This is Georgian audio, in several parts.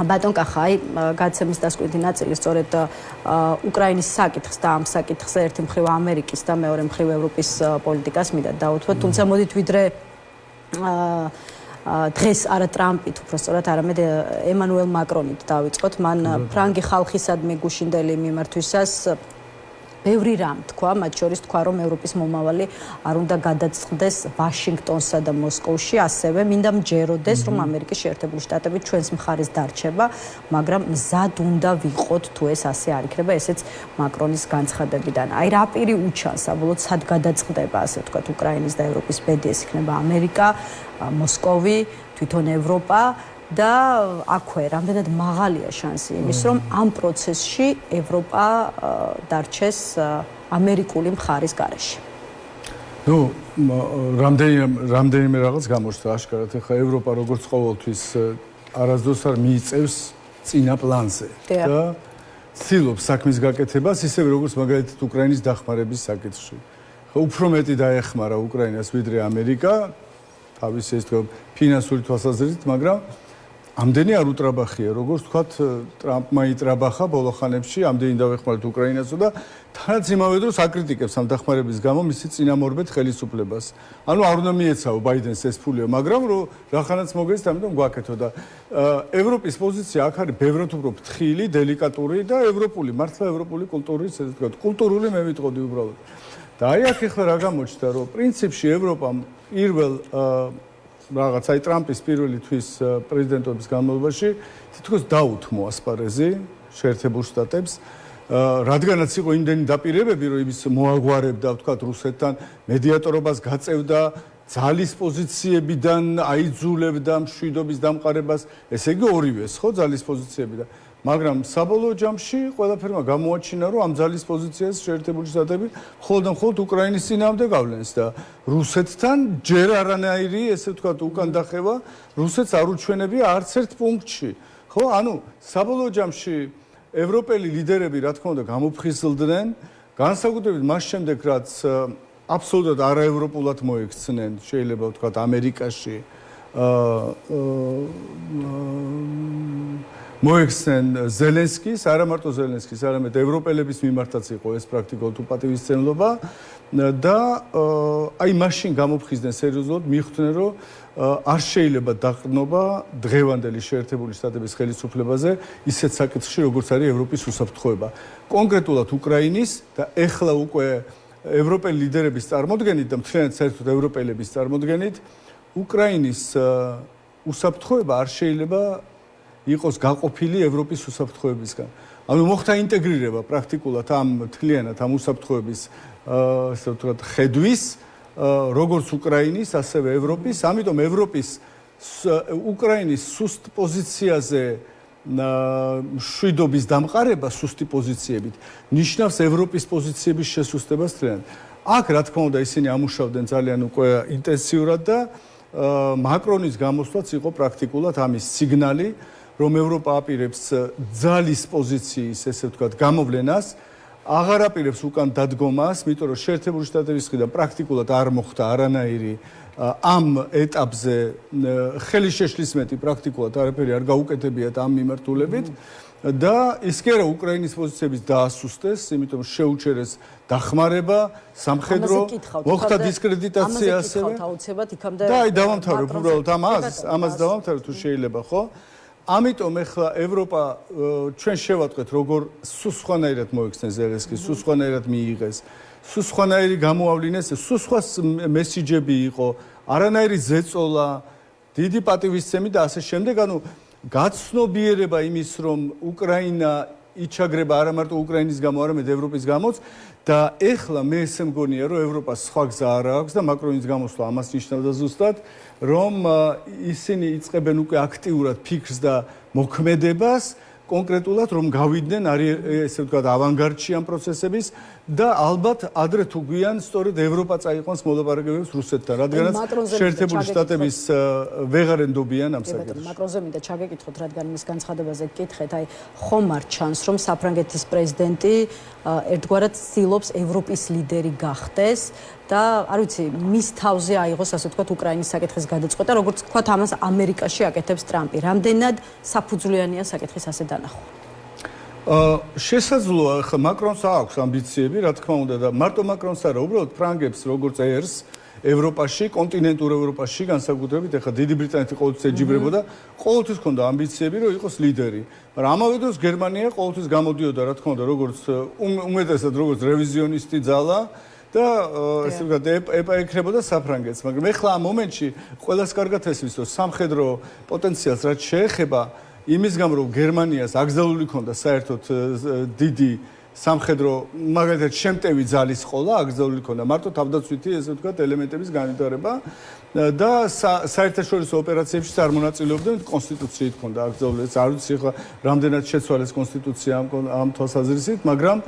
ბატონ კახა, გაცემის დასკვნითი ნაწილი სწორედ უკრაინის საკითხს და ამ საკითხზე ერთი მხრივ ამერიკის და მეორე მხრივ ევროპის პოლიტიკას მინდა დაუთმოთ, თუმცა მოდით ვიდრე დღეს არა ტრამპით, უფრო სწორად არამედ ემანუელ მაკრონით დავიწყოთ. მან ფრანგი ხალხისადმი გუშინდელი მიმართვისას ბევრი რამ თქვა, მათ შორის თქვა, რომ ევროპის მომავალი არ უნდა გადაწყდეს ვაშინგტონსა და მოსკოვში, ასევე მინდა მჯეროდეს, რომ ამერიკის შეერთებული შტატები ჩვენს მხარეს დარჩება, მაგრამ მზად უნდა ვიყოთ, თუ ეს ასე არ იქნება, ესეც მაკრონის განცხადებიდან. აი რა პირი უჩანს, საბოლოოდ სად გადაწყდება, ასე ვთქვათ, უკრაინის და ევროპის ბედი, ეს იქნება ამერიკა, მოსკოვი, თვითონ ევროპა და აქვე რამდენად მაღალია შანსი იმის, რომ ამ პროცესში ევროპა დარჩეს ამერიკული მხარის გარეშე. ნუ რამდენიმე რაღაც გამოჩნდა აშკარად. ეხლა ევროპა როგორც ყოველთვის არასდროს არ მიიწევს წინა პლანზე და ცდილობს საქმის გაკეთებას, ისევე როგორც მაგალითად უკრაინის დახმარების საკითხში. უფრო მეტი დაეხმარა უკრაინას ვიდრე ამერიკა, თავის ეს თქო ფინანსური თვალსაზრისით, მაგრამ ამდენი არ უტრაბახია, როგორც თქვათ, ტრამპმა იტრაბახა ბოლო ხანებში, ამდენი დავეხმარეთ უკრაინასო და თანაც იმავე დროს აკრიტიკებს ამ დახმარების გამო მისი წინამორბედ ხელისუფლებას. ანუ არ უნდა მიეცაო ბაიდენს ეს ფულია, მაგრამ რომ რახანაც მოგეცით, ამიტომ გვაკეთო და ევროპის პოზიცია აქ არის ბევრად უფრო ფრთხილი, დელიკატური და ევროპული, მართლა ევროპული კულტურის, ესე ვთქვათ, კულტურული მე ვიტყოდი უბრალოდ. და აი აქ ეხლა რა გამოჩნდა, რომ პრინციპში ევროპამ პირველ რაღაც აი ტრამპის პირველი თვის პრეზიდენტობის განმავლობაში თითქოს დაუთმო ასპარეზი შეერთებულ შტატებს, რადგანაც იყო იმდენი დაპირებები, რომ ის მოაგვარებდა, ვთქვათ, რუსეთთან მედიატორობას გაწევდა, ძალის პოზიციებიდან აიძულებდა მშვიდობის დამყარებას, ესე იგი ორივეს, ხო, ძალის პოზიციებიდან. მაგრამ საბოლოო ჯამში ყველაფერმა გამოაჩინა, რომ ამ ძალის პოზიციას შეერთებული შტატები მხოლოდ და მხოლოდ უკრაინის წინააღმდეგ გავლენს და რუსეთთან ჯერ არანაირი, ესე ვთქვათ, უკან დახევა რუსეთს არ უჩვენებია არც ერთ პუნქტში. ხო, ანუ საბოლოო ჯამში ევროპელი ლიდერები, რა თქმა უნდა, გამოფხიზლდნენ, განსაკუთრებით მას შემდეგ, რაც აბსოლუტურად არაევროპულად მოექცნენ, შეიძლება ვთქვათ, ამერიკაში მოექცნენ ზელენსკის, არა მარტო ზელენსკის, არამედ ევროპელების მიმართაც იყო ეს პრაქტიკულად უპატივისცემლობა და აი მაშინ გამოფხიზდნენ სერიოზულად, მიხვდნენ, რომ არ შეიძლება დაყრდნობა დღევანდელი შეერთებული შტატების ხელისუფლებაზე ისეთ საკითხში, როგორც არის ევროპის უსაფრთხოება. კონკრეტულად უკრაინის და ეხლა უკვე ევროპელი ლიდერების წარმოდგენით და მთლიანად საერთოდ ევროპელების წარმოდგენით, უკრაინის უსაფრთხოება არ შეიძლება იყოს გაყოფილი ევროპის უსაფრთხოებისგან. ანუ მოხდა ინტეგრირება პრაქტიკულად ამ მთლიანად ამ უსაფრთხოების ასე ვთქვათ ხედვის, როგორც უკრაინის, ასევე ევროპის, ამიტომ ევროპის უკრაინის სუსტ პოზიციაზე მშვიდობის დამყარება სუსტი პოზიციებით ნიშნავს ევროპის პოზიციების შესუსტებას მთლიანად. აქ რა თქმა უნდა ისინი ამუშავდნენ ძალიან უკვე ინტენსიურად და მაკრონის გამოსვლაც იყო პრაქტიკულად ამის სიგნალი, რომ ევროპა აპირებს ძალის პოზიციის, ესე ვთქვათ, გამოვლენას, აღარ აპირებს უკან დადგომას, იმიტომ რომ შეერთებული შტატების მხრიდან პრაქტიკულად არ მოხდა არანაირი ამ ეტაპზე ხელი შეშლის მეტი პრაქტიკულად არაფერი არ გაუკეთებიათ ამ მიმართულებით და ის კი არა უკრაინის პოზიციების დაასუსტეს, იმიტომ შეუჩერეს დახმარება, სამხედრო, მოხდა დისკრედიტაცია ასევე. და აი დავამთავრებ უბრალოდ ამას დავამთავრებ თუ შეიძლება, ხო? ამიტომ ეხლა ევროპა ჩვენ შევატყვეთ როგორ სულ სხვანაირად მოიქცნენ ზელენსკის, სულ სხვანაირად მიიღეს, სულ სხვანაირი გამოავლინეს, სულ სხვა მესიჯები იყო, არანაირი ზეწოლა, დიდი პატივისცემი და ასე შემდეგ, ანუ გაცნობიერება იმის, რომ უკრაინა იჩაგრება არა მარტო უკრაინის გამო, არამედ ევროპის გამოც და ეხლა მე ესე მგონია, რომ ევროპას სხვა გზა არ აქვს და მაკრონის გამოსვლა ამას ნიშნავდა ზუსტად, რომ ისინი იწყებენ უკვე აქტიურად ფიქრს და მოქმედებას, კონკრეტულად რომ გავიდნენ ესე ვთქვათ ავანგარდში ამ პროცესების და ალბათ ადრე თუ გვიან სწორედ ევროპა წაიყვანს მოლაპარაკებებს რუსეთთან, რადგანაც შეერთებული შტატების ვეღარ ენდობიან ამ საკითხს. მაკრონზე მინდა ჩაგეკითხოთ, რადგან მის განცხადებაზე გკითხეთ, აი ხომ არ ჩანს, რომ საფრანგეთის პრეზიდენტი ერთგვარად ცდილობს ევროპის ლიდერი გახდეს და არ ვიცი მის თავზე აიღოს ასე ვთქვათ უკრაინის საკითხის გადაწყვეტა, როგორც ვთქვათ ამას ამერიკაში აკეთებს ტრამპი. რამდენად საფუძვლიანია საკითხის ასე დანახვა? შესაძლოა, ხა მაკრონს აქვს ამბიციები, რა თქმა უნდა და მარტო მაკრონს არა, უბრალოდ ფრანგებს როგორც ერს ევროპაში, კონტინენტურ ევროპაში, განსაკუთრებით ახლა დიდი ბრიტანეთი ყოველთვის ეჯიბრებოდა, ყოველთვის ჰქონდა ამბიციები, რომ იყოს ლიდერი. მაგრამ ამავე დროს გერმანია ყოველთვის გამოდიოდა, რა თქმა უნდა, როგორც უმეტესად როგორც რევიზიონისტი ძალა და ესე ვთქვათ, ეკრებოდა საფრანგეთს, მაგრამ ახლა ამ მომენტში ყველას კარგად ესმის, რომ სამხედრო პოტენციალს რაც შეეხება იმის გამო რომ გერმანიას აკრძალული ქონდა საერთოდ დიდი სამხედრო მაგალითად შემტევი ძალის ყოლა აკრძალული ქონდა მარტო თავდაცვითი ესე ვთქვათ ელემენტების განვითარება და საერთაშორისო ოპერაციებში არ მონაწილეობდნენ კონსტიტუციით ქონდა აკრძალული ეს არ ვიცი ხა რამდენად შეცვალეს კონსტიტუცია ამ თვალსაზრისით მაგრამ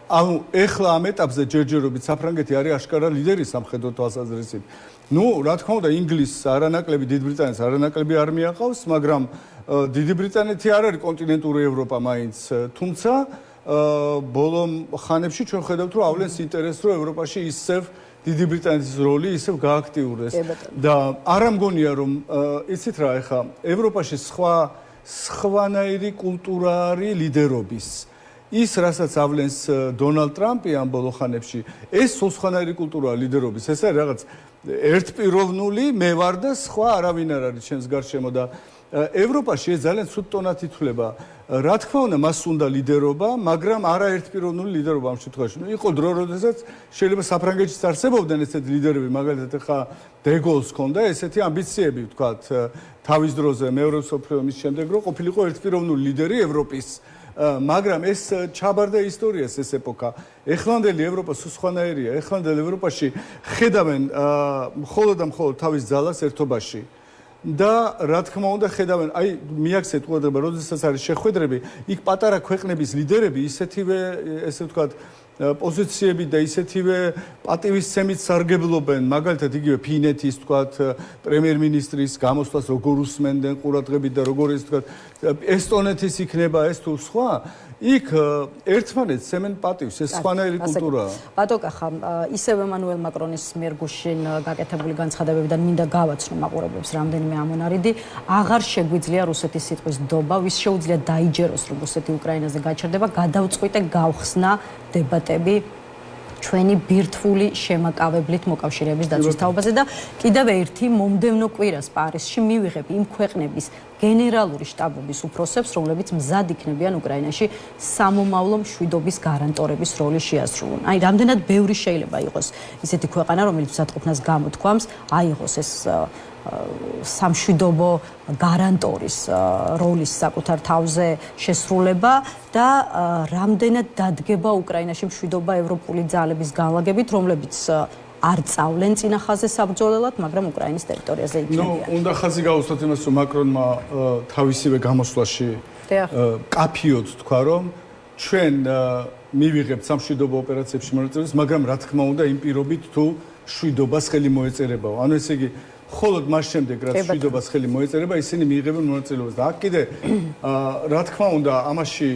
ანუ ეხლა ამ ეტაპზე ჯერჯერობით საფრანგეთი არის აშკარა ლიდერი სამხედრო თვალსაზრისით ну რა თქმა უნდა ინგლისს არანაკლები დიდ ბრიტანეთს არანაკლები არმია ყავს მაგრამ დიდი ბრიტანეთი არ არის კონტინენტური ევროპა მაინც თუმცა ბოლო ხანებში ჩვენ ხედავთ რომ ავლენს ინტერესს რომ ევროპაში ისევ დიდი ბრიტანეთის როლი ისევ გააქტიურდეს და არ ამგონია რომ იცით რა ეხა ევროპაში სხვანაირი კულტურა არის ლიდერობის ის რასაც ავლენს დონალდ ტრამპი ამ ბოლო ხანებში ეს სხვანაირი კულტურაა ლიდერობის ეს არის რაღაც ერთპიროვნული მე ვარ და სხვა არავინ არ არის ჩემს გარშემო და ევროპაში ეს ძალიან ცუდ ტონად ითვლება. რა თქმა უნდა, მას უნდა ლიდერობა, მაგრამ არა ერთპიროვნული ლიდერობა ამ შემთხვევაში. იყო დრო, როდესაც შეიძლება საფრანგეთშიც არსებობდნენ ესეთი ლიდერები, მაგალითად ახლა დეგოლს ჰქონდა ესეთი ამბიციები, ვთქვათ, თავის დროზე მეორე მსოფლიო ომის შემდეგ, რომ ყოფილიყო ერთპიროვნული ლიდერი ევროპის. მაგრამ ეს ჩაბარდა ისტორიას ეს ეპოქა. ეხლანდელი ევროპა სხვანაირია. ეხლანდელ ევროპაში ხედავენ მხოლოდ და მხოლოდ თავის ძალას ერთობაში. და რა თქმა უნდა ხედავენ, აი მიაქცეთ ყურადღება, როდესაც არის შეხვედრები, იქ პატარა ქვეყნების ლიდერები ისეთივე, ესე ვთქვათ, პოზიციები და ისეთივე პატივისცემით სარგებლობენ, მაგალითად იგივე ფინეთის, ვთქვათ, პრემიერ-მინისტრის გამოსვლას როგორ უსმენდნენ ყურადღებით და როგორ ეს ვთქვათ, ესტონეთის იქნება ეს თუ სხვა, იქ ერთმანეთს სემენ პატივს, ეს სხვანაირი კულტურაა. ბატონო, ხა ისევ ემანუელ მაკრონის მიერ გუშინ გაკეთებული განცხადებებიდან მინდა გავაცნო მაყურებლებს რამდენიმე ამონარიდი, აღარ შეგვიძლია რუსეთის სიტყვის დობა, ვის შეუძლია დაიჯეროს რომ რუსეთი უკრაინაზე გაჩერდება, გადავწყვიტე გავხსნა დებატები ჩვენი ბირთვული შემაკავებლით მოკავშირეების დაცვის თაობაზე და კიდევ ერთი მომდევნო კვირას პარიზში მივიღებ იმ ქვეყნების გენერალური შტაბების უფროსებს, რომლებიც მზად იქნებიან უკრაინაში სამომავლო მშვიდობის გარანტორების როლი შეასრულონ. აი, რამდენად ბევრი შეიძლება იყოს ისეთი ქვეყანა, რომელიც მზადყოფნას გამოთქვამს, აიღოს ეს სამშვიდობო გარანტორის როლის საკუთარ თავზე შესრულება და რამდენად დადგება უკრაინაში მშვიდობა ევროპული ძალების განლაგებით, რომლებიც არ წავლენ წინა ხაზზე საბრძოლველად, მაგრამ უკრაინის ტერიტორიაზე იქნებიან. უნდა ხაზი გაუსვათ იმას, რომ მაკრონმა თავისივე გამოსვლაში კაფიოდ თქვა, რომ ჩვენ მივიღებთ სამშვიდობო ოპერაციებში მონაწილეობას, მაგრამ რა თქმა უნდა იმ პირობით თუ მშვიდობას ხელი მოეწერებაო. ანუ ესე იგი მხოლოდ მას შემდეგ, რაც მშვიდობას ხელი მოეწერება, ისინი მიიღებენ მონაწილეობას და აქ კიდე რა თქმა უნდა ამაში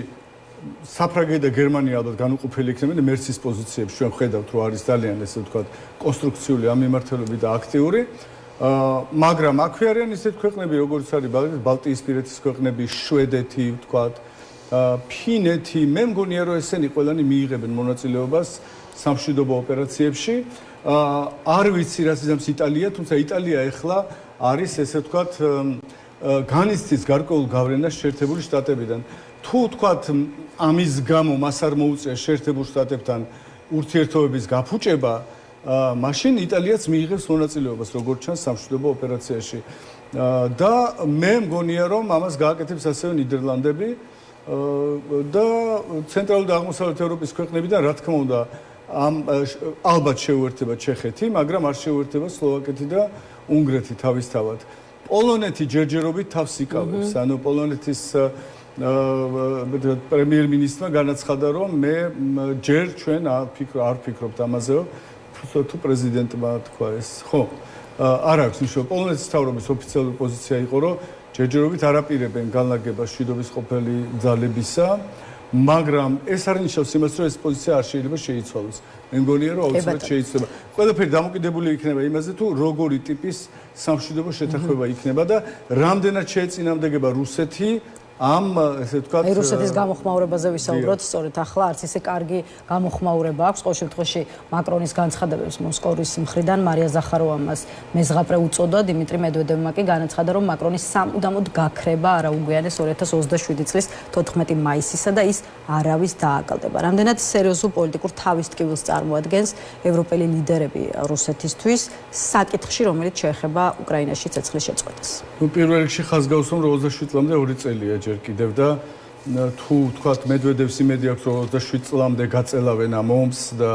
საფრანგეთი და გერმანია ალბათ განუყოფელი იქნებიან და მერცის პოზიციებში ჩვენ ხედავთ რომ არის ძალიან ესე ვთქვათ კონსტრუქციული ამ მიმართულებით და აქტიური მაგრამ აქვე არიან ისეთ ქვეყნები როგორც არის ბალტიისპირეთის ქვეყნები შვედეთი ვთქვათ ფინეთი მე მგონია რომ ესენი ყველანი მიიღებენ მონაწილეობას სამშვიდობო ოპერაციებში არ ვიცი რაც იზამს იტალია თუმცა იტალია ეხლა არის ესე ვთქვათ განიცდის გარკვეულ გავლენას შეერთებული შტატებიდან თუ ვთქვათ ამის გამო მას არ მოუწია შეერთებულ შტატებთან ურთიერთობების გაფუჭება, მაშინ იტალიაც მიიღებს მონაწილეობას როგორც ჩანს სამშვიდობო ოპერაციაში. და მე მგონია რომ ამას გააკეთებს ასევე ნიდერლანდები და ცენტრალური და აღმოსავლეთ ევროპის ქვეყნებიდან რა თქმა უნდა ალბათ შეუერთდება ჩეხეთი, მაგრამ არ შეუერთდება სლოვაკეთი და უნგრეთი თავისთავად. პოლონეთი ჯერჯერობით თავს იკავებს, ანუ პოლონეთის პრემიერ-მინისტრმა განაცხადა, რომ მე ჯერ ჩვენ არ ვფიქრობთ ამაზე, თუ პრეზიდენტმა თქვა ეს. ხო, არ აქვს მნიშვნელობა. პოლონეთის მთავრობის ოფიციალური პოზიცია იყო, რომ ჯერჯერობით არ აპირებენ განლაგებას მშვიდობის ყოფილი ძალებისა. მაგრამ ეს არ ნიშნავს იმას, რომ ეს პოზიცია არ შეიძლება შეიცვალოს. მე მგონია, რომ აუცილებლად შეიძლება. ყველაფერი დამოკიდებული იქნება იმაზე, თუ როგორი ტიპის სამშვიდობო შეთანხმება იქნება და რამდენად შეეწინააღმდეგება რუსეთი ამ ესე ვთქვათ რუსეთის გამოხმაურებაზე ვისაუბროთ, სწორედ ახლა არც ისე კარგი გამოხმაურება აქვს ყოველ შემთხვევაში მაკრონის განცხადებებს მოსკოვის მხრიდან მარია ზახაროვას მეზღაპრე უწოდა დიმიტრი მედვედევმა კი განაცხადა, რომ მაკრონის სამუდამოდ გაქრება არ აუგვიანეს 2027 წლის 14 მაისისა და ის არავის დააკალდება. რამდენად სერიოზულ პოლიტიკურ თავისტკივილს წარმოადგენს ევროპელი ლიდერები რუსეთისთვის საკითხში, რომელიც შეეხება უკრაინაში ცეცხლის შეწყვეტას. პირველ რიგში ხაზგასმ რომ 27 წლამდე 2 წელია კიდევ და თუ თქვათ მედვედევს იმედი აქვს რომ 27 წლამდე გაწელავენ ამ ომს და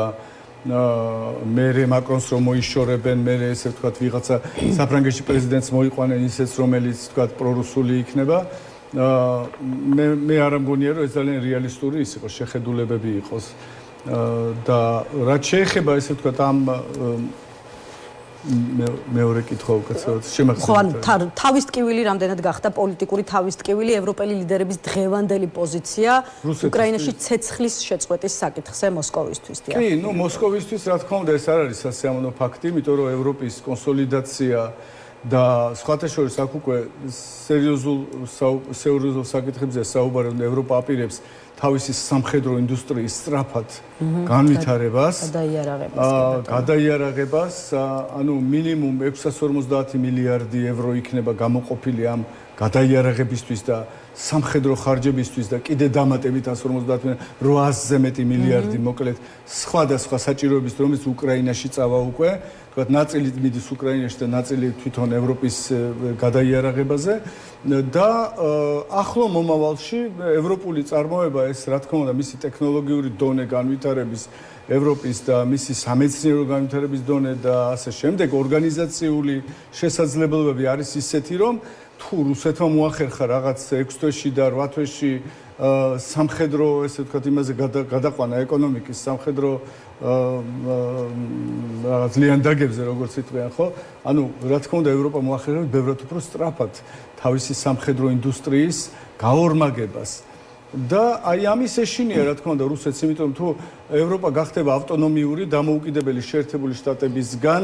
მერე მაკრონს რომ მოიშორებენ, მერე ესე ვთქვათ ვიღაცა საფრანგეთში პრეზიდენტს მოიყვანენ ისეც რომელიც ვთქვათ პრორუსული იქნება, მე არ მგონია რომ ეს ძალიან რეალისტური ის იყოს, შეხედულებები იყოს და რაც შეეხება ესე ვთქვათ ამ მეორე კითხვა უკაცრავად შემახსენებთ. ხო, თავისტკივილი რამდენად გახდა პოლიტიკური თავისტკივილი ევროპელი ლიდერების დღევანდელი პოზიცია უკრაინაში ცეცხლის შეწყვეტის საკითხზე მოსკოვისთვის. კი, მოსკოვისთვის რა თქმა უნდა ეს არ არის სასიამოვნო ფაქტი, იმიტომ რომ ევროპის კონსოლიდაცია და სხვათა შორის აქ უკვე სერიოზულ საკითხებზე საუბარი უნდა ევროპა აპირებს თავისი სამხედრო ინდუსტრიის სწრაფად განვითარებას, გადაიარაღებას, ანუ მინიმუმ 650 მილიარდი ევრო იქნება გამოყოფილი ამ გადაიარაღებისთვის და სამხედრო ხარჯებისთვის და კიდე დამატებით 150-800-ზე მეტი მილიარდი მოკლედ სხვადასხვა საჭიროებისთვის, რომელიც უკრაინაში წავა უკვე, თქვათ ნაწილი მიდის უკრაინაში და ნაწილი თვითონ ევროპის გადაიარაღებაზე და ახლო მომავალში ევროპული წარმოება ეს რა თქმა უნდა მისი ტექნოლოგიური დონე განვითარების ევროპის და მისი სამეცნიერო განვითარების დონე და ასე შემდეგ ორგანიზაციული შესაძლებლობები არის ისეთი რომ თუ რუსეთმა მოახერხა რაღაც 6 თვეში და 8 თვეში სამხედრო ესე ვთქვათ იმაზე გადაყვანა ეკონომიკის სამხედრო რაღაც ლიანდაგებზე როგორც იტყვიან ხო ანუ რა თქმა უნდა ევროპა მოახერხებს ბევრად უფრო სწრაფად თავისი სამხედრო ინდუსტრიის გაორმაგებას და აი ამის ეშინია რა თქმა უნდა რუსეთს იმიტომ თუ ევროპა გახდება ავტონომიური დამოუკიდებელი შეერთებული შტატებისგან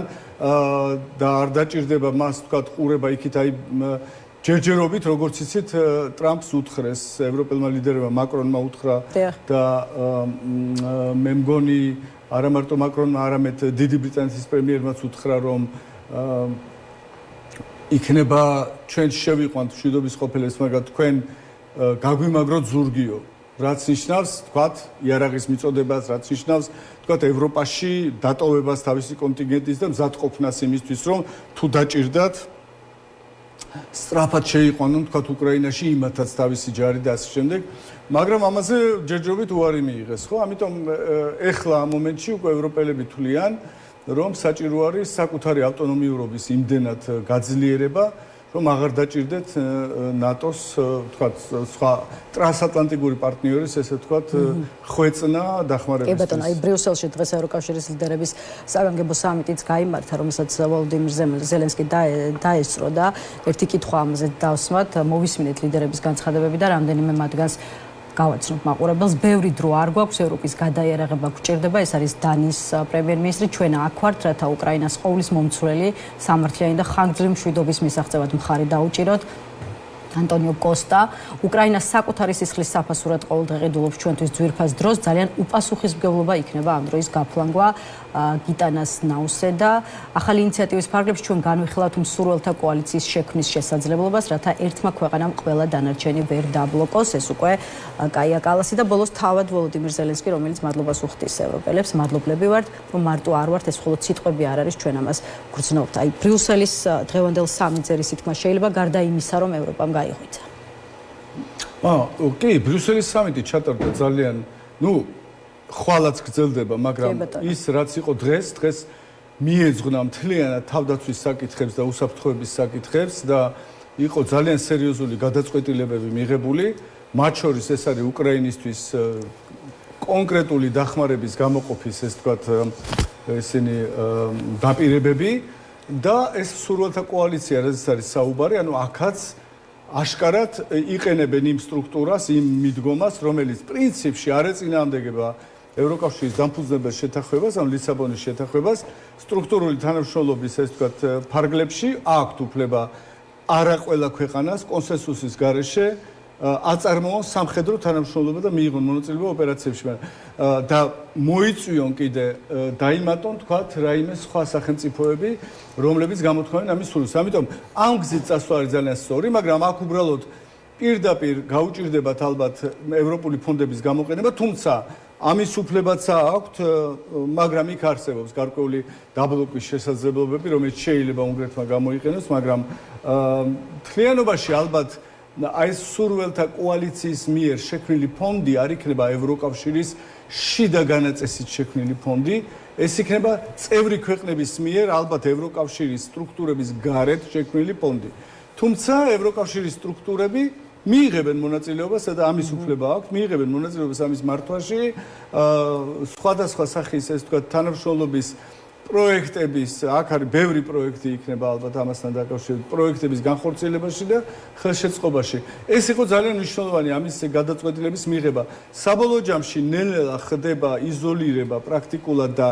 და არ დაჭირდება მას თქვათ ყურება იქით აი ჯერჯერობით როგორც იცით ტრამპს უთხრეს ევროპელმა ლიდერებმა მაკრონმა უთხრა და მე მგონი არა მარტო მაკრონმა არამედ დიდი ბრიტანეთის პრემიერმაც უთხრა რომ იქნება ჩვენ შევიყვანთ მშვიდობის ყოფილებს მაგრამ თქვენ გაგვიმაგროთ ზურგიო რაც ნიშნავს თქვათ იარაღის მიწოდებას რაც ნიშნავს თქვათ ევროპაში დატოვებას თავისი კონტინგენტის და მზადყოფნას იმისთვის რომ თუ დაჭირდათ სწრაფად შეიყვანონ თქვათ უკრაინაში იმათაც თავისი ჯარი და ასე შემდეგ მაგრამ ამაზე ჯერჯერობით უარი მიიღეს ხო ამიტომ ეხლა ამ მომენტში უკვე ევროპელები თვლიან რომ საჭირო არის საკუთარი ავტონომიურობის იმდენად გაძლიერება რომ აღარ დაჭირდეთ ნატოს თქვათ სხვა ტრანსატლანტიკური პარტნიორის ესე თქვათ ხვეწნა დახმარებისთვის. კი ბატონო, აი ბრიუსელში დღეს ევროკავშირის ლიდერების საგანგებო სამიტიც გაიმართა, რომელსაც ვოლოდიმირ ზელენსკი დაესწრო და ერთი კითხვა ამაზე დავსვათ, მოვისმინეთ ლიდერების განცხადებები და რამდენიმე მათგანს გავაცნობ მაყურებელს. ბევრი დრო არ გვაქვს ევროპის გადაიარაღება გვჭირდება. ეს არის დანიის პრემიერ-მინისტრი. ჩვენ აქ ვართ, რათა უკრაინას ყოვლის მომცვლელი სამართლიანი და ხანგრძლივი მშვიდობის მისაღწევად მხარი დაუჭიროთ. ანტონიო კოსტა უკრაინას საკუთარი სისხლის საფასურად ყოველდღე ყიდულობს ჩვენთვის ძვირფას დროს ძალიან უპასუხისმგებლობა იქნება ამ დროის გაფლანგვა გიტანას ნაუსედა ახალი ინიციატივის ფარგლებში ჩვენ განვიხილავთ მსურველთა კოალიციის შექმნის შესაძლებლობას რათა ერთმა ქვეყანამ ყველა დანარჩენი ვერ დაბლოკოს ეს უკვე კაია კალასი და ბოლოს თავად ვოლოდიმირ ზელენსკი რომელიც მადლობას უხდის ევროპელებს მადლობლები ვართ რომ მარტო არ ვართ ეს მხოლოდ სიტყვები არ არის ჩვენ ამას გრძნობთ აი ბრიუსელის დღევანდელ სამიტზე რის თქმა შეიძლება გარდა იმისა რომ ევროპამ გაიღვიძა. ოკეი, ბრიუსელის სამიტი ჩატარდა ძალიან, ხვალაც გრძელდება, მაგრამ ის რაც იყო დღეს მიეძღვნა მთლიანად თავდაცვის საკითხებს და უსაფრთხოების საკითხებს და იყო ძალიან სერიოზული გადაწყვეტილებები მიღებული, მათ შორის ეს არის უკრაინისთვის კონკრეტული დახმარების გამოყოფის ეს თქვათ ესენი დაპირებები და ეს მსურველთა კოალიცია, რაზეც არის საუბარი, ანუ აქაც აშკარად იყენებენ იმ სტრუქტურას, იმ მიდგომას, რომელიც პრინციპში არ ეწინააღმდეგება ევროკავშირის დამფუძნებელ შეთანხმებას, ან ლისაბონის შეთანხმებას, სტრუქტურული თანამშრომლობის, ესე ვთქვათ, ფარგლებში აქვთ უფლება არა ყველა ქვეყანას კონსენსუსის გარეშე აწარმოონ სამხედრო თანამშრომლობა და მიიღონ მონაწილეობა ოპერაციებში და მოიწვიონ კიდე დაიმატონ თქვათ რაიმე სხვა სახელმწიფოები, რომლებიც გამოთქვამენ ამის სურვილს. ამიტომ ამ გზით წასვლა არის ძალიან სწორი, მაგრამ აქ უბრალოდ პირდაპირ გაუჭირდებათ ალბათ ევროპული ფონდების გამოყენება, თუმცა ამის უფლებაც აქვთ, მაგრამ იქ არსებობს გარკვეული დაბლოკვის შესაძლებლობები, რომელიც შეიძლება უნგრეთმა გამოიყენოს, მაგრამ მთლიანობაში ალბათ აი სურველთა კოალიციის მიერ შექმნილი ფონდი არ იქნება ევროკავშირის შიდა განაწესით შექმნილი ფონდი, ეს იქნება წევრი ქვეყნების მიერ ალბათ ევროკავშირის სტრუქტურების გარეთ შექმნილი ფონდი. თუმცა ევროკავშირის სტრუქტურები მიიღებენ მონაწილეობას და ამის უფლება აქვთ, მიიღებენ მონაწილეობას ამის მართვაში, სხვადასხვა სახის ეს თქვა თანამშრომლობის პროექტების, აქ არის ბევრი პროექტი იქნება ალბათ ამასთან დაკავშირებით, პროექტების განხორციელებაში და ხელშეწყობაში. ეს იყო ძალიან მნიშვნელოვანი ამის გადაწყვეტილების მიღება. საბოლოო ჯამში ნელ-ნელა ხდება იზოლირება პრაქტიკულად და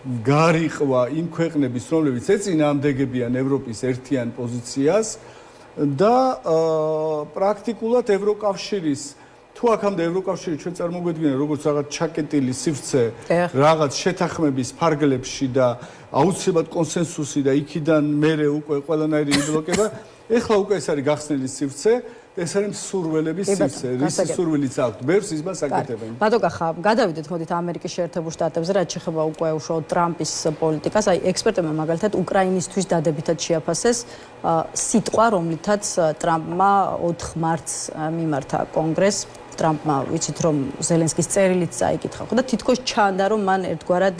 გარიყვა იმ ქვეყნების, რომლებიც ეწინააღმდეგებიან ევროპის ერთიან პოზიციას და პრაქტიკულად ევროკავშირის თუ აქამდე ევროკავშირი ჩვენ წარმოგვედგინა როგორც რაღაც ჩაკეტილი სივრცე რაღაც შეთანხმების ფარგლებში და აუცილებლად კონსენსუსი და იქიდან მერე უკვე ყველანაირი იბლოკება, ეხლა უკვე ეს არის გახსნილი სივრცე, ეს არის მსურველების სივრცე, რისი სურვილიც აქვთ, ბევრს იმას აკეთებენ. ბატონკახა, გადავიდეთ მოდით ამერიკის შეერთებულ შტატებზე, რაც შეხება უკვე უშუალოდ ტრამპის პოლიტიკას, აი ექსპერტებმა მაგალითად უკრაინისთვის დადებითად შეაფასეს სიტყვა, რომლითაც ტრამპმა 4 მარტს მიმართა კონგრესს. ტრამპმა ვიცით რომ ზელენსკის წერილიც წაიკითხა ხო და თითქოს ჩანდა რომ მან ერთგვარად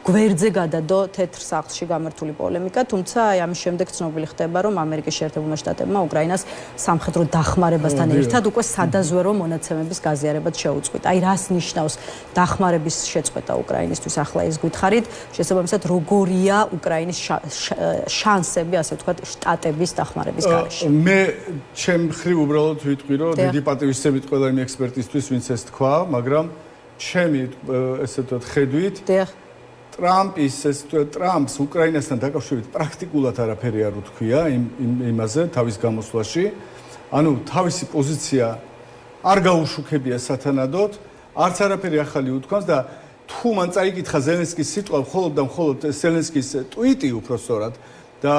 გვერდზე გადადო თეთრ სახლში გამართული პოლემიკა, თუმცა აი ამის შემდეგ ცნობილი ხდება რომ ამერიკის შეერთებულმა შტატებმა უკრაინას სამხედრო დახმარებასთან ერთად უკვე სადაზვერო მონაცემების გაზიარებაც შეუწყვიტა. აი რას ნიშნავს დახმარების შეწყვეტა უკრაინისთვის, ახლა ეს გითხარით, შესაბამისად როგორია უკრაინის შანსები, ასე ვთქვათ, შტატების დახმარების გარეშე. მე ჩემ მხრივ უბრალოდ ვიტყვი რომ დიდი პატივისცემით ყველა იმ ექსპერტისთვის, ვინც ეს თქვა, მაგრამ ჩემი ესე ვთქვათ ხედვით ტრამპს უკრაინასთან დაკავშირებით პრაქტიკულად არაფერი არ უთქვია იმაზე თავის გამოსვლაში. ანუ თავისი პოზიცია არ გაუშუქებია სათანადოდ, არც არაფერი ახალი უთქვამს და თუ მან წაიკითხა ზელენსკის სიტყვა მხოლოდ და მხოლოდ ზელენსკის ტვიტი უпростоრად და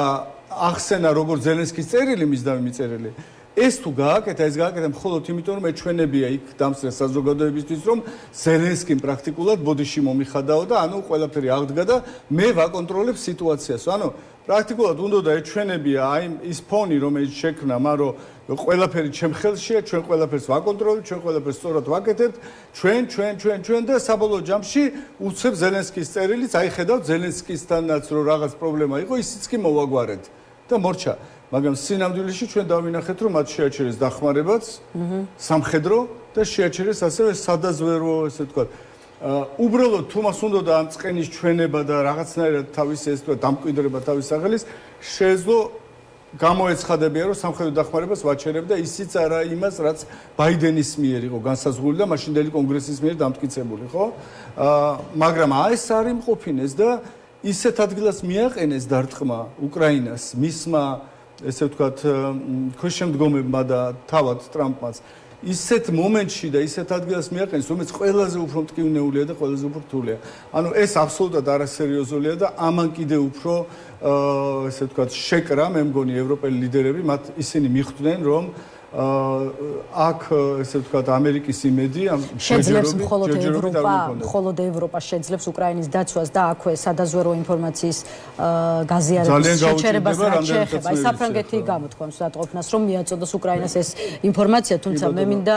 ახსენა როგორც ზელენსკის წერილი მისდამი მიწერილი. ეს თუ გააკეთა, ეს გააკეთა მხოლოდ იმიტომ, რომ ეჩვენებია იქ დამსწრე საზოგადოებისთვის, რომ ზელენსკიმ პრაქტიკულად ბოდიში მომიხადაო და ანუ ყველაფერი აღდგა და მე ვაკონტროლებ სიტუაციას. ანუ პრაქტიკულად უნდა ეჩვენებია აი ის ფონი, რომელიც შექმნა, მაგრამ ყველაფერი ჩემ ხელშია, ჩვენ ყველაფერს ვაკონტროლებთ, ჩვენ ყველაფერს სწორად ვაკეთებთ, ჩვენ და საბოლოო ჯამში უცებ ზელენსკის წერილიც, აი ხედავთ ზელენსკისთანაც რომ რაღაც პრობლემა იყო, ისიც კი მოვაგვარეთ და მორჩა. მაგრამ სინამდვილეში ჩვენ დავინახეთ რომ მათ შეაჩერეს დახმარებაც სამხედრო და შეაჩერეს ასევე სადაზვერო ესე ვთქვათ უბრალოდ თუ მას უნდა ამ წყენის ჩვენება და რაღაცნაირად თავისი ესე ვთქვათ დამკვიდრება თავის სახელის შეეძლო გამოეცხადებია რომ სამხედრო დახმარებას ვაჩერებ და ისიც არა იმას რაც ბაიდენის მიერ იყო განსაზღვრული და მაშინდელი კონგრესის მიერ დამტკიცებული ხო მაგრამ ეს არ იმყოფინეს და ისეთ ადგილას მიაყენეს დარტყმა უკრაინას მისმა ესე ვთქვათ ქვეშემდგომებმა და თავად ტრამპმაც ისეთ მომენტში და ისეთ ადგილას მიაყენეს რომელიც ყველაზე უფრო მტკივნეულია და ყველაზე უფრო რთულია. ანუ ეს აბსოლუტურად არასერიოზულია და ამან კიდე უფრო ესე ვთქვათ შეკრა მე მგონი ევროპელი ლიდერები მათ ისინი მიხვდნენ რომ აქ ესე ვთქვათ ამერიკის იმედი ამ შეძლებს მხოლოდ ევროპა შეძლებს უკრაინის დაცვას და აქვე სადაზვერო ინფორმაციის გაზიარების შეჩერებას რაც შეეხება. აი საფრანგეთი გამოთქვამს დატყოფნას რომ მიაწოდოს უკრაინას ეს ინფორმაცია, თუმცა მე მინდა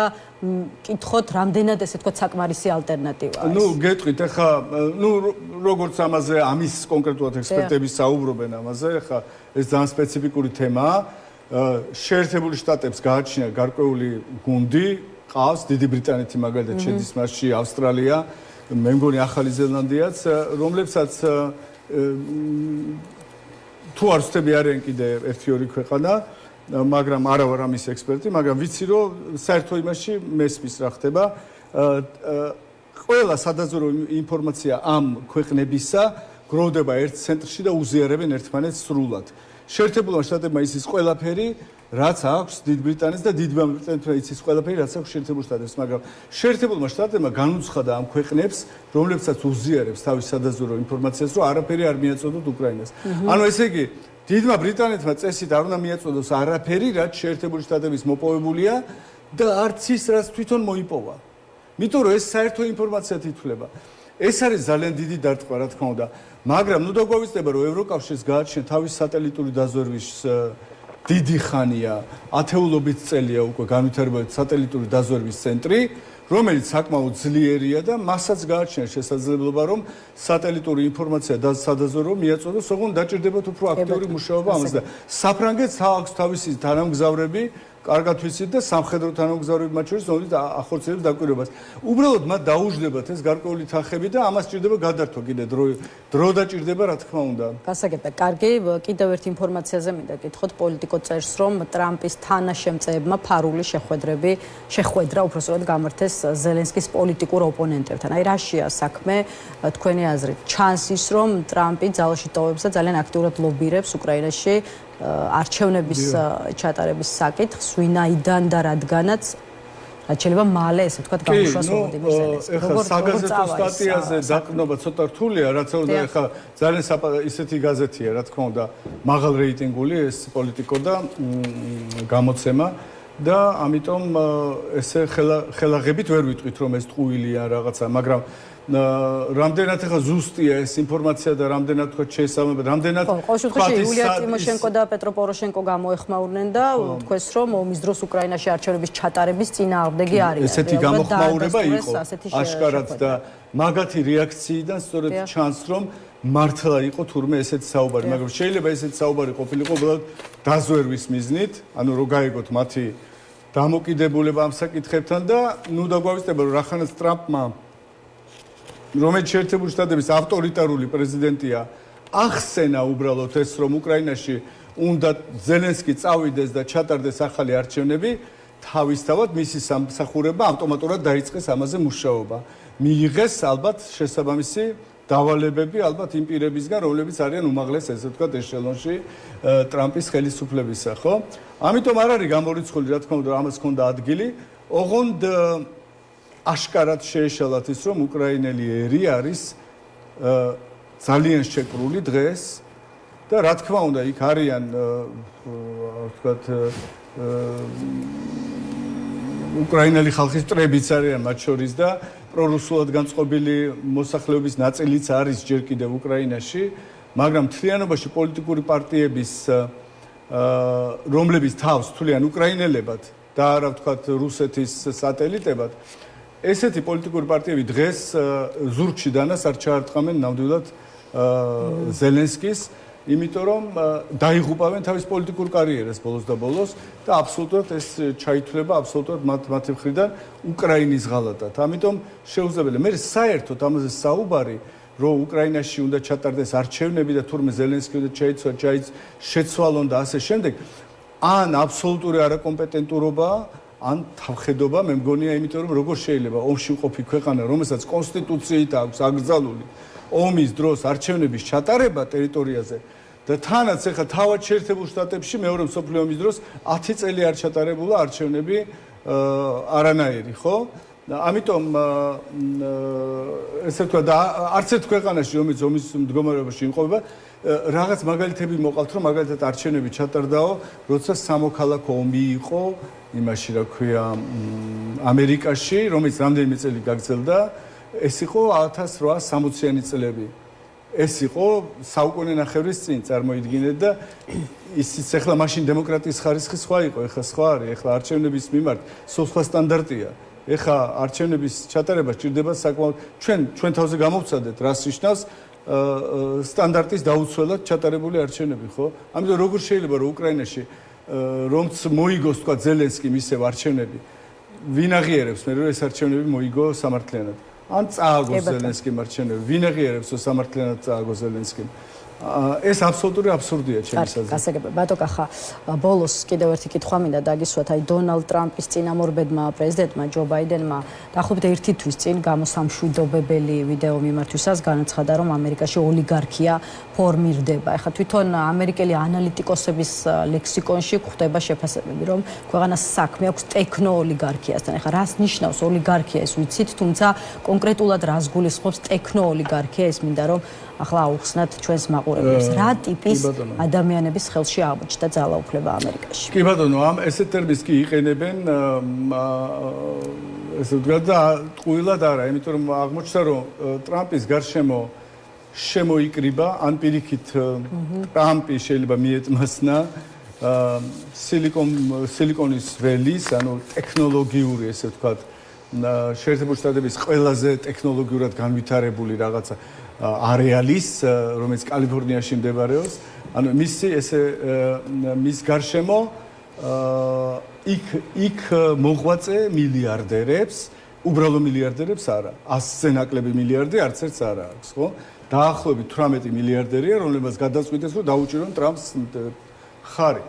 კითხოთ რამდენად ესე ვთქვათ საკმარისი ალტერნატივაა ეს. ნუ გეტყვით ახლა ნუ როგორც ამაზე ამის კონკრეტულად ექსპერტები საუბრობენ ამაზე, ახლა ეს ძალიან სპეციფიკური თემაა. შეერთებული შტატებს გააჩნია გარკვეული გუნდი, ყავს დიდი ბრიტანეთი მაგალითად შედის მასში, ავსტრალია, მე მგონი ახალი ზელანდიაც, რომლებსაც თუ არ ვცდები არიან კიდე 1-2 ქვეყანა, მაგრამ არა ვარ ამის ექსპერტი, მაგრამ ვიცი რომ საერთო იმაში მესმის რა ხდება. ყველა სადაზვერო ინფორმაცია ამ ქვეყნებისა გროვდება ერთ ცენტრში და უზიარებენ ერთმანეთს სრულად. შეერთებულმა შტატებმა იცის ყველაფერი, რაც აქვს დიდ ბრიტანეთს და დიდ ბრიტანეთმა იცის ყველაფერი, რაც აქვს შეერთებულ შტატებს, მაგრამ შეერთებულმა შტატებმა განუცხადა ამ ქვეყნებს, რომლებსაც უზიარებს თავის სადაზვერო ინფორმაციას, რომ არაფერი არ მიაწოდოთ უკრაინას. ანუ ესე იგი, დიდმა ბრიტანეთმა წესით არ უნდა მიაწოდოს არაფერი, რაც შეერთებული შტატების მოპოვებულია და არც ის, რაც თვითონ მოიპოვა. იმიტომ რომ ეს საერთო ინფორმაციად ითვლება. ეს არის ძალიან დიდი დარტყმა, რა თქმა უნდა, მაგრამ ნუ დაგვავიწყდება, რომ ევროკავშირს გააჩნია თავის სატელიტური დაზვერვის დიდი ხანია, ათეულობით წელია უკვე განვითარებული სატელიტური დაზვერვის ცენტრი, რომელიც საკმაოდ ძლიერია და მასაც გააჩნია შესაძლებლობა, რომ სატელიტური ინფორმაცია და სადაზვერვო მიაწოდოს, ოღონდ დაჭირდებათ უფრო აქტიური მუშაობა ამაზე და საფრანგეთს აქვს თავისი თანამგზავრები, კარგად ვიცით და სამხედრო თანამგზავრები მათ შორის რომლებიც ახორციელებს დაკვირვებას. უბრალოდ მათ დაუждდებათ ეს გარკვეული თანხები და ამას ჭირდება გადართვა კიდე დრო დაჭირდება რა თქმა უნდა. გასაგებია, კარგი, კიდევ ერთ ინფორმაციაზე მინდა გითხოთ, პოლიტიკო წერს, რომ ტრამპის თანაშემწეებმა ფარული შეხვედრა უბრალოდ გამართეს ზელენსკის პოლიტიკურ ოპონენტებთან. აი რაშია საქმე, თქვენი აზრით? ჩანს ის, რომ ტრამპი ძალაში ტოვებს და ძალიან აქტიურად ლობირებს უკრაინაში არჩევნების ჩატარების საკითხს, ვინაიდან და რადგანაც რაც შეიძლება მალე ესე ვთქვათ გამოშვას ვოლოდიმირ ზელენსკი. ეხლა საგაზეთო სტატიაზე დაყრდნობა ცოტა რთულია, რაც უნდა ეხლა ძალიან ისეთი გაზეთია, რა თქმა უნდა, მაღალ რეიტინგული ეს პოლიტიკო და გამოცემა და ამიტომ ესე ხელაღებით ვერ ვიტყვით რომ ეს ტყუილია რაღაცა, მაგრამ რამდენად ახლა ზუსტია ეს ინფორმაცია და რამდენად თქვა შესაბამება, რამდენად ყოველ შემთხვევაში იულია ტიმოშენკო და პეტრო პოროშენკო გამოეხმაურნენ და თქვეს რომ ომის დროს უკრაინაში არჩევნების ჩატარების წინააღმდეგი არიან. ესეთი გამოხმაურება იყო აშკარად და მაგათი რეაქციიდან სწორედ ჩანს რომ მართლა იყო თურმე ესეთი საუბარი, მაგრამ შეიძლება ესეთი საუბარი ყოფილიყო უბრალოდ დაზვერვის მიზნით, ანუ რო გაიგოთ მათი დამოკიდებულება ამ საკითხებთან და ნუ დაგვავიწყდება რომ რახანაც ტრამპმა რომელიც შეერთებული შტატების ავტორიტარული პრეზიდენტია ახსენა უბრალოდ ეს რომ უკრაინაში უნდა ზელენსკი წავიდეს და ჩატარდეს ახალი არჩევნები თავისთავად მისი სამსახურება ავტომატურად დაიწყეს ამაზე მუშაობა მიიღეს ალბათ შესაბამისი დავალებები ალბათ იმ პირებისგან რომლებიც არიან უმაღლეს ესე ვთქვათ ეშელონში ტრამპის ხელისუფლებისა ხო ამიტომ არ არის გამორიცხული რა თქმა უნდა ამას ჰქონდა ადგილი ოღონდ აშკარად შეეშალათ ის რომ უკრაინელი ერი არის ძალიან შეკრული დღეს და რა თქმა უნდა იქ არიან ვთქვათ უკრაინელი ხალხის წრებიც არიან მათ შორის და პრორუსულად განწყობილი მოსახლეობის ნაწილიც არის ჯერ კიდევ უკრაინაში მაგრამ მთლიანობაში პოლიტიკური პარტიების რომლებიც თავს თვლიან უკრაინელებად და არა ვთქვათ რუსეთის სატელიტებად ესეთი პოლიტიკური პარტიები დღეს ზურგში დანას არ ჩაარტყამენ ნამდვილად ზელენსკის, იმიტომ რომ დაიღუპავენ თავის პოლიტიკურ კარიერას ბოლოს და ბოლოს და აბსოლუტურად ეს ჩაითვლება აბსოლუტურად მათი მხრიდან უკრაინის ღალატად. ამიტომ შეუძლებელია. მე საერთოდ ამაზე საუბარი, რომ უკრაინაში უნდა ჩატარდეს არჩევნები და თურმე ზელენსკი უნდა შეცვალონ და ასე შემდეგ, ან აბსოლუტური არაკომპეტენტურობა ან თავხედობა მე მგონია იმიტომ რომ როგორ შეიძლება ომში მყოფი ქვეყანა რომელსაც კონსტიტუციით აქვს აკრძალული ომის დროს არჩევნების ჩატარება ტერიტორიაზე და თანაც ახლა თავად შეერთებულ შტატებში მეორე მსოფლიო ომის დროს 10 წელი არ ჩატარებულა არჩევნები არანაირი ხო ამიტომ ესე ვთქვა და არც ერთ ქვეყანაში რომელიც ომის მდგომარეობაში იმყოფება რაღაც მაგალითები მოყავთ რომ მაგალითად არჩევნები ჩატარდაო როცა სამოქალაქო ომი იყო იმაში რა ქვია ამერიკაში რომელიც რამდენიმე წელი გაგრძელდა ეს იყო 1860-იანი წლები ეს იყო საუკუნე ნახევრის წინ წარმოიდგინეთ და ისიც ახლა მაშინ დემოკრატიის ხარისხი სხვა იყო ახლა სხვა არის ახლა არჩევნების მიმართ სხვა სტანდარტია ახლა არჩევნების ჩატარება სჭირდება საკმაოდ ჩვენ თავზე გამოვცადეთ რას ნიშნავს სტანდარტის დაუცველად ჩატარებული არჩევნები ხო ამიტომ როგორ შეიძლება რომ უკრაინაში რომც მოიგოს თქვა ზელენსკი მისევ არჩევნები ვინ აღიარებს მე რომ ეს არჩევნები მოიგო სამართლიანად ან წააგოს ზელენსკიმ არჩევნები ვინ აღიარებს რომ სამართლიანად წააგოს ზელენსკიმ ეს აბსოლუტური აბსურდია ჩემს აზრით. გასაგებია. ბატონო, ხა ბოლოს კიდევ ერთი კითხვა მინდა დაგისვათ, აი დონალდ ტრამპის წინამორბედმა პრეზიდენტმა ჯო ბაიდენმა დაახლოებით ერთი თვის წინ გამოსამშვიდობებელი ვიდეო მიმართვისას განაცხადა, რომ ამერიკაში ოლიგარქია ფორმირდება. ეხლა თვითონ ამერიკელი ანალიტიკოსების ლექსიკონში გვხვდება შეფასებები, რომ ქვეყანას საქმე აქვს ტექნოოლიგარქიასთან. ეხლა რას ნიშნავს ოლიგარქია, ეს ვიცით, თუმცა კონკრეტულად რას გულისხმობს ტექნოოლიგარქია, ეს მინდა რომ ახლა აუხსნათ ჩვენს მაყურებლებს. რა ტიპის ადამიანების ხელში აღმოჩნდა ძალაუფლება ამერიკაში? კი ბატონო, ამ ესეთ ტერმინს კი იყენებენ ესე ვთქვათ და ტყუილად არა, იმიტომ რომ აღმოჩნდა რომ ტრამპის გარშემო შემოიკრიბა, ან პირიქით ტრამპი შეიძლება მიეტმასნა სილიკონის ველის, ანუ ტექნოლოგიური ესე ვთქვათ შეერთებული შტატების ყველაზე ტექნოლოგიურად განვითარებული რაღაცა არეალის, რომელიც კალიფორნიაში მდებარეობს. ანუ მის გარშემო იქ მოღვაწე მილიარდერებს, უბრალო მილიარდერებს არა, 100-ზე ნაკლები მილიარდი არც ერთს არა აქვს, ხო? დაახლოებით 18 მილიარდერია, რომლებსაც გადაწყვიტეს, რომ დაუჭირონ ტრამპს ხარი.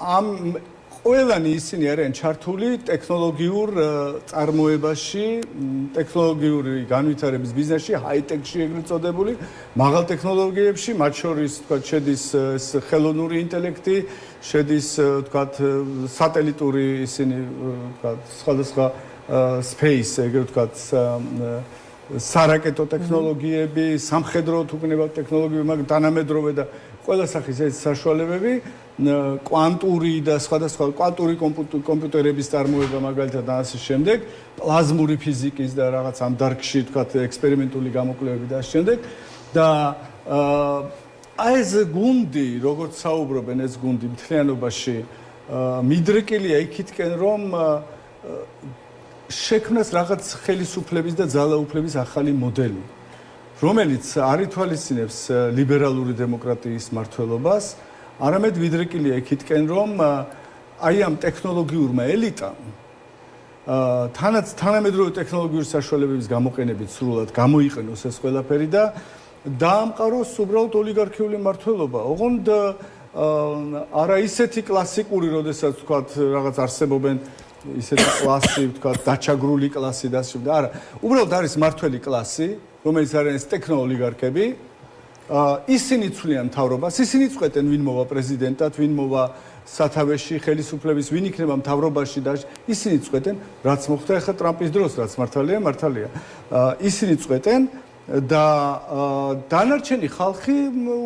ამ ყველანი ისინი არიან ჩართული ტექნოლოგიურ წარმოებაში, ტექნოლოგიური განვითარების ბიზნესში, ჰაი-ტექში ეგრეთ წოდებული, მაღალ ტექნოლოგიებში, მათ შორის თქვათ შედის ხელოვნური ინტელექტი, შედის თქვათ სატელიტური ისინი თქვათ სხვადასხვა space ეგრეთ ვთქვათ სარაკეტო ტექნოლოგიები, სამხედრო თუ გნებავთ ტექნოლოგიები, მაგრამ თანამედროვე და ყველა სახის ეს საშუალებები, კვანტური და სხვადასხვა კვანტური კომპიუტერების წარმოება მაგალითად და ასე შემდეგ, პლაზმური ფიზიკის და რაღაც ამ დარგში თქვათ ექსპერიმენტული გამოკვლევები და ასე შემდეგ და აი ეს გუნდი, როგორც საუბრობენ ეს გუნდი მთლიანობაში მიდრეკილია იქითკენ რომ შექმნას რაღაც ხელისუფლების და ძალაუფლების ახალი მოდელი, რომელიც არ ითვალისწინებს ლიბერალური დემოკრატიის მმართველობას, არამედ მიდრეკილია იქითკენ რომ აი ამ ტექნოლოგიურმა ელიტამ თანამედროვე ტექნოლოგიური საშუალებების გამოყენებით სრულად გამოიყენოს ეს ყველაფერი და დაამყაროს უბრალოდ ოლიგარქიული მმართველობა. ოღონდ არა ისეთი კლასიკური, როდესაც თქვათ რაღაც არსებობენ ისეთი კლასი, ვთქვათ, დაჩაგრული კლასი და ასე. არა, უბრალოდ არის მმართველი კლასი, რომელიც არის ტექნოოლიგარქები. ისინი ცვლიან მთავრობას, ისინი წყვეტენ ვინ მოვა პრეზიდენტად, ვინ მოვა სათავეში ხელისუფლების, ვინ იქნება მთავრობაში და ისინი წყვეტენ, რაც მოხდა ახლა ტრამპის დროს, რაც მართალია. ისინი წყვეტენ და დანარჩენი ხალხი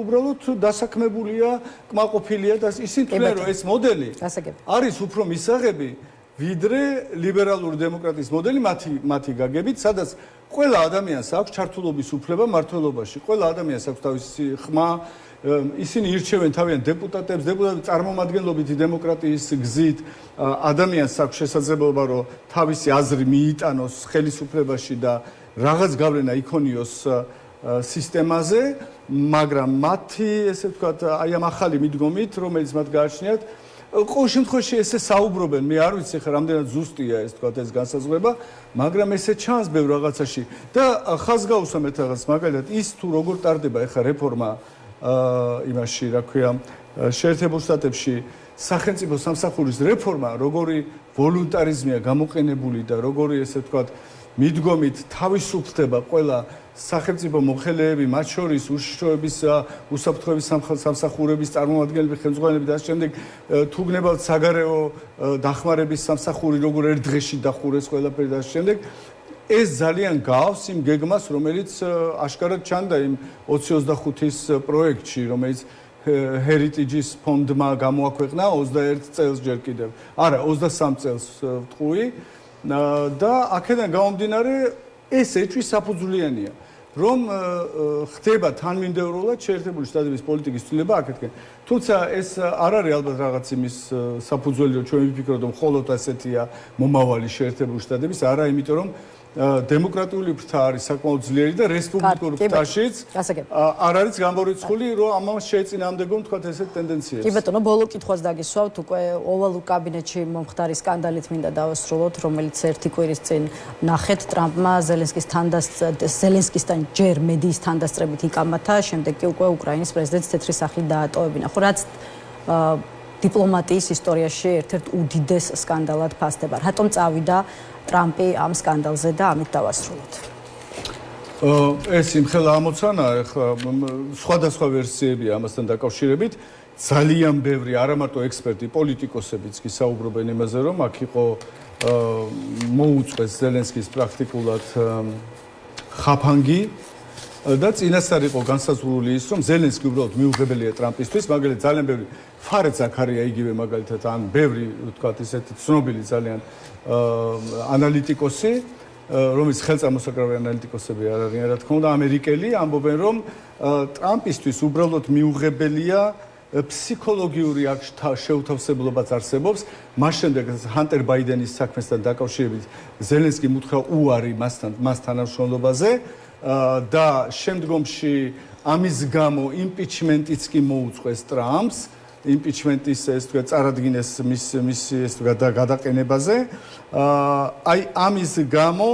უბრალოდ დასაქმებულია, კმაყოფილია და ისინი თვლიან, რომ ეს მოდელი არის უფრო მისაღები ვიდრე ლიბერალური დემოკრატიის მოდელი მათი გაგებით, სადაც ყველა ადამიანს აქვს ჩართულობის უფლება მმართველობაში. ყველა ადამიანს აქვს თავისი ხმა, ისინი ირჩევენ თავიანთ დეპუტატებს, დეპუტატების წარმომადგენლობითი დემოკრატიის გზით ადამიანს აქვს შესაძლებლობა, რომ თავისი აზრი მიიტანოს ხელისუფლებაში და რაღაც გავლენა იქონიოს სისტემაზე, მაგრამ მათი, ესე ვთქვათ, აი ამ ახალი მიდგომით, რომელიც მათ გააჩნიათ, ყოველ შემთხვევაში ესე საუბრობენ, მე არ ვიცი ხა რამდენად ზუსტია ეს თქვა ეს განსაზღვრება, მაგრამ ესე ჩანს ბევრ რაღაცაში და ხაზგაუსამეთ რაღაც მაგალითად ის თუ როგორ ტარდება ეხა რეფორმა იმაში, რა ქვია, შეერთებულ შტატებში სახელმწიფო სამსახურის რეფორმა, როგორი ვოლუნტარიზმია გამოყენებული და როგორი ესე ვთქვათ მიდგომით თავისუფლდება ყველა სახელმწიფო მოხელეები, მათ შორის უშიშროების უსაფრთხოების სამსახურების წარმომადგენლები, ხელმძღვანელები და ამ შემდეგ თუ გნებავთ საგარეო დახმარების სამსახური, როგორ ერთ დღეში დახურეს ყველაფერი და ამ შემდეგ ეს ძალიან გავს იმ გეგმას, რომელიც აშკარად ჩანდა იმ 2025-ის პროექტში, რომელიც Heritage-ის ფონდმა გამოაქვეყნა 21 წელს ჯერ კიდევ. არა, 23 წელს ვთქვი. და აქედან გამომდინარე ეს ეჭვი საფუძვლიანია, რომ ხდება თანმიმდევრულად შეერთებული შტატების პოლიტიკის ცვლილება აქეთკენ. თუმცა ეს არ არის ალბათ რაღაც იმის საფუძველი, რომ ჩვენ ვიფიქროთ, რომ მხოლოდ ასეთია მომავალი შეერთებული შტატების, არა, იმიტომ რომ დემოკრატიული ფრთა არის საკმაოდ ძლიერი და რესპუბლიკურ ფრთაშიც არ არის გამორიცხული, რომ ამას შეეწინააღმდეგონ თქვათ ესეთ ტენდენციებს. კი ბატონო, ბოლო კითხვას დაგისვავთ, უკვე ოვალურ კაბინეტში მომხდარი სკანდალით მინდა დავასრულოთ, რომელიც ერთი კვირის წინ ნახეთ ტრამპმა ზელენსკისთან ჯერ მედიის თანდასწრებით იკამათა, შემდეგ კი უკვე უკრაინის პრეზიდენტს თეთრი სახლი დაატოვებინა. ხო, რაც დიპლომატიის ისტორიაში ერთ-ერთ უდიდეს სკანდალად ფასდება. რატომ წავიდა ტრამპი ამ სკანდალზე და ამით დავასრულოთ? ეს იმხელა ამოცანაა, ახლა სხვადასხვა ვერსიებია ამასთან დაკავშირებით. ძალიან ბევრი, არა მარტო ექსპერტი, პოლიტიკოსებიც კი საუბრობენ იმაზე, რომ აქ იყო მოუწყვეს ზელენსკის პრაქტიკულად ხაფანგი და წინასწარ იყო განსაზღვრული ის, რომ ზელენსკი უბრალოდ მიუღებელია ტრამპისთვის, მაგალითად ძალიან ბევრი ფარედ ზაქარია იგივე მაგალითად ან ბევრი ვთქვათ ისეთი ცნობილი ძალიან ანალიტიკოსი, რომელიც ხელწამოსაკრავი ანალიტიკოსები არ არიან, რა თქმა უნდა, ამერიკელი, ამბობენ, რომ ტრამპისთვის უბრალოდ მიუღებელია ფსიქოლოგიური შეუთავსებლობაც არსებობს. მას შემდეგ ჰანტერ ბაიდენის საქმესთან დაკავშირებით ზელენსკი მუთხრა უარი მას თანამშრომლობაზე და შემდგომში ამის გამო იმპიჩმენტიც კი მოუწყვეს ტრამპს, იმპიჩმენტის ეს თქვა წარადგინეს მის ეს გადაყენებაზე. აი ამის გამო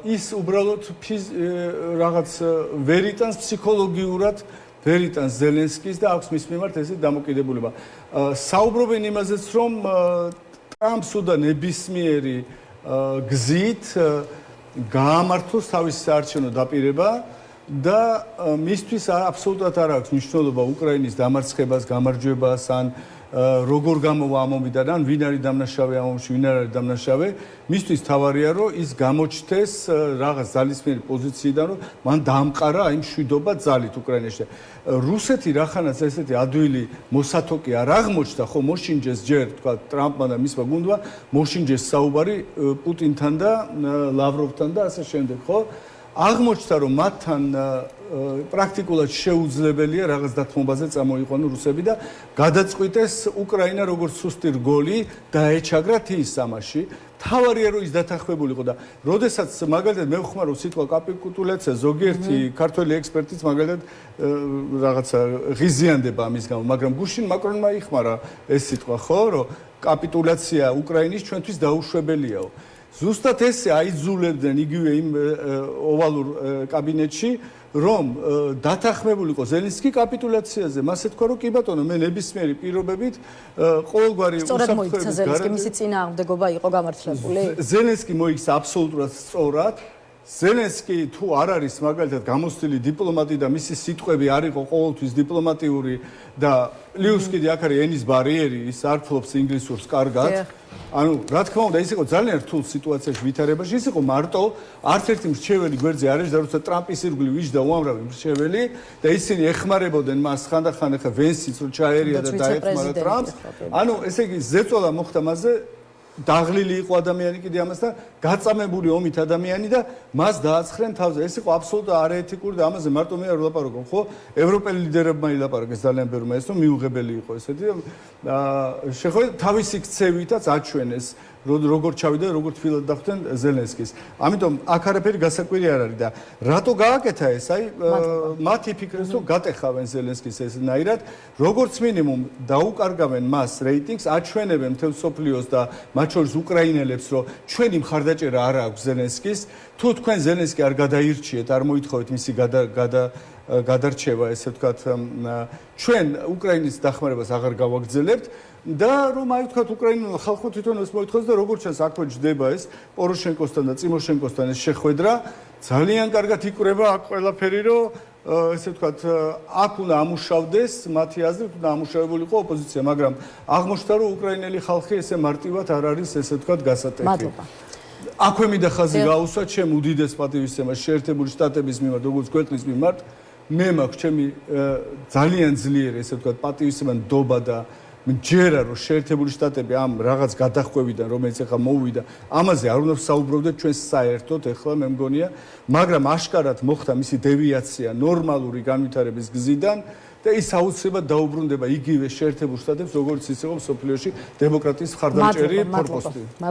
ის უბრალოდ რაღაც ვერ იტანს ფსიქოლოგიურად ვერ იტანს ზელენსკის და აქვს მის მიმართ ესეთი დამოკიდებულება. საუბრობენ იმაზეც, რომ ტრამპს უნდა ნებისმიერი გზით გაამართლოს თავისი საარჩევნო დაპირება და მისთვის აბსოლუტურად არ აქვს მნიშვნელობა უკრაინის დამარცხებას, გამარჯვებას ან როგორ გამოვა ამ ომიდან, ან ვინ არის დამნაშავე ამ ომში, ვინ არ არის დამნაშავე, მისთვის თავარია, რომ ის გამოჩნდეს რაღაც ძალისმიერი პოზიციიდან, რომ მან დაამყარა აი მშვიდობა ძალით უკრაინაში. რუსეთი რახანაც ესეთი ადვილი მოსათოკი არ აღმოჩნდა, ხო მოშინჯეს ჯერ თქვა ტრამპმა და მისმა გუნდმა, მოშინჯეს საუბარი პუტინთან და ლავროვთან და ასე შემდეგ, ხო? აღმოჩნდა, რომ მათთან პრაქტიკულად შეუძლებელია რაღაც დათმობაზე წამოიყვანონ რუსები და გადაწყვიტეს უკრაინა როგორც სუსტი რგოლი დაეჩაგრათ ის ამაში. თავარია რომ ის დათანხმებული იყო და როდესაც მაგალითად მე ვხმარო სიტყვა კაპიტულაცია, ზოგიერთი ქართველი ექსპერტიც მაგალითად რაღაცა ღიზიანდება ამის გამო, მაგრამ გუშინ მაკრონმა იხმარა ეს სიტყვა, ხო, რომ კაპიტულაცია უკრაინის ჩვენთვის დაუშვებელიაო. ზუსტად ესე აიძულებდნენ იგივე იმ ოვალურ კაბინეტში, რომ დათანხმებული იყო ზელენსკი კაპიტულაციაზე. მას ეთქვა, რომ კი ბატონო, მე ნებისმიერი პირობებით ყოველგვარი სწორად მოიქცა ზელენსკი, მისი წინააღმდეგობა იყო გამართლებული? ზელენსკი მოიქცა აბსოლუტურად სწორად. ზელენსკი თუ არ არის მაგალითად გამოცდილი დიპლომატი და მისი სიტყვები არ იყო ყოველთვის დიპლომატიური და პლუს კიდე აქ არის ენის ბარიერი, ის არ ფლობს ინგლისურს კარგად. ანუ რა თქმა უნდა, ის იყო ძალიან რთულ სიტუაციაში ვითარებაში, ის იყო მარტო არც ერთი მრჩეველი გვერდზე არ ეშ და როცა ტრამპის ირგვლივ ვიჯდა უამრავი მრჩეველი და ისინი ეხმარებოდნენ მას ხანდახან ახლა ვენსიც რო ჩაერია და დაეხმარა ტრამპს. ანუ ესე იგი ზეწოლა მოხდა მასზე დაღლილი იყო ადამიანი კიდე ამასთან, გაწამებული ომით ადამიანი და მას დააცხრენ თავზე. ეს იყო აბსოლუტურად არაეთიკური და ამაზე მარტო მე არ ვლაპარაკობ, ხო? ევროპელი ლიდერებმა ილაპარაკეს ძალიან ბევრმა ეს, რომ მიუღებელი იყო ესეთი. შეხედეთ თავისი ქცევითაც აჩვენეს, როგორ ჩავიდა, როგორ თბილად დახვდნენ ზელენსკის. ამიტომ აქ არაფერი გასაკვირი არ არის და რატო გააკეთა ეს? აი მათ იფიქრეს, რომ გატეხავენ ზელენსკის ესნაირად, როგორც მინიმუმ დაუკარგავენ მას რეიტინგს, აჩვენებენ მთელ სოფლიოს და მათ შორის უკრაინელებს, რომ ჩვენი მხარდაჭერა არ აქვს ზელენსკის, თუ თქვენ ზელენსკი არ გადაირჩიეთ, არ მოითხოვეთ მისი გადარჩევა, ესე ვთქვათ, ჩვენ უკრაინის დახმარებას აღარ გავაგრძელებთ და რომ აი ვთქვათ უკრაინულ ხალხო თვითონ ეს მოითხოვს და როგორც ჩანს აქვე ჯდება ეს პოროშენკოსთან და წიმოშენკოსთან ეს შეხვედრა ძალიან კარგად იკვრება აქ ყველაფერი, რომ ესე ვთქვათ აქ უნდა ამუშავდეს მათი აზრით, უნდა ამუშავებულიყო ოპოზიცია, მაგრამ აღმოჩნდა, რომ უკრაინელი ხალხი ესე მარტივად არ არის ესე ვთქვათ გასატეხი. მადლობა. აქვე მინდა ხაზი გაუსვა ჩემ უდიდეს პატივისცემას შეერთებული შტატების მიმართ, როგორც ქვეყნის მიმართ. მე მაქვს ჩემი ძალიან ძლიერი ესე ვთქვათ პატივისცემა ნდობა და მჯერა რომ შეერთებული შტატები ამ რაღაც გადახვევიდან რომელიც ახლა მოვიდა ამაზე არ უნდა საუბრობდეთ ჩვენ საერთოდ ახლა მე მგონია მაგრამ აშკარად მოხდა მისი დევიაცია ნორმალური განვითარების გზიდან და ის აუცილებლად დაუბრუნდება იგივე შეერთებულ შტატებს როგორც ის იყო მსოფლიოში დემოკრატიის მხარდამჭერი ფორპოსტი